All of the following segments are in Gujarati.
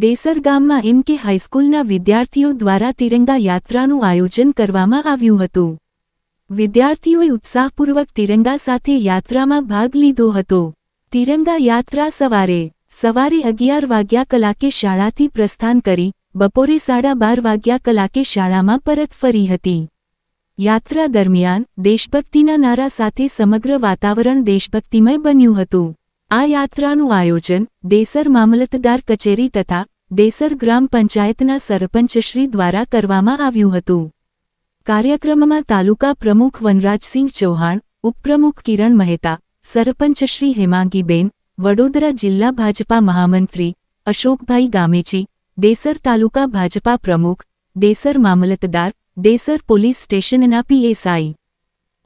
દેસર ગામમાં એમ.કે. હાઈસ્કૂલના વિદ્યાર્થીઓ દ્વારા તિરંગા યાત્રાનું આયોજન કરવામાં આવ્યું હતું. વિદ્યાર્થીઓએ ઉત્સાહપૂર્વક તિરંગા સાથે યાત્રામાં ભાગ લીધો હતો. તિરંગા યાત્રા સવારે 11 વાગ્યા કલાકે શાળાથી પ્રસ્થાન કરી બપોરે 12:30 વાગ્યા કલાકે શાળામાં પરત ફરી હતી. યાત્રા દરમિયાન દેશભક્તિના નારા સાથે સમગ્ર વાતાવરણ દેશભક્તિમય બન્યું હતું. આ યાત્રાનું આયોજન દેસર મામલતદાર કચેરી તથા દેસર ગ્રામ પંચાયતના સરપંચશ્રી દ્વારા કરવામાં આવ્યું હતું. કાર્યક્રમમાં તાલુકા પ્રમુખ વનરાજસિંહ ચૌહાણ, ઉપપ્રમુખ કિરણ મહેતા, સરપંચશ્રી હેમાંગીબેન, વડોદરા જિલ્લા ભાજપા મહામંત્રી અશોકભાઈ ગામેચી, દેસર તાલુકા ભાજપા પ્રમુખ, દેસર મામલતદાર, દેસર પોલીસ સ્ટેશનના પીએસઆઈ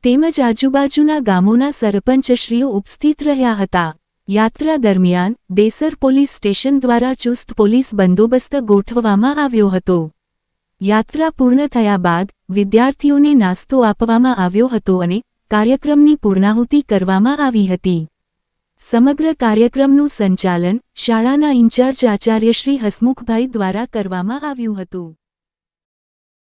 તેમજ આજુબાજુના ગામોના સરપંચશ્રીઓ ઉપસ્થિત રહ્યા હતા. યાત્રા દરમિયાન દેસર પોલીસ સ્ટેશન દ્વારા ચુસ્ત પોલીસ બંદોબસ્ત ગોઠવવામાં આવ્યો હતો. યાત્રા પૂર્ણ થયા બાદ વિદ્યાર્થીઓને નાસ્તો આપવામાં આવ્યો હતો અને કાર્યક્રમની પૂર્ણાહુતિ કરવામાં આવી હતી. સમગ્ર કાર્યક્રમનું સંચાલન શાળાના ઇન્ચાર્જ આચાર્ય શ્રી હસમુખભાઈ દ્વારા કરવામાં આવ્યું હતું.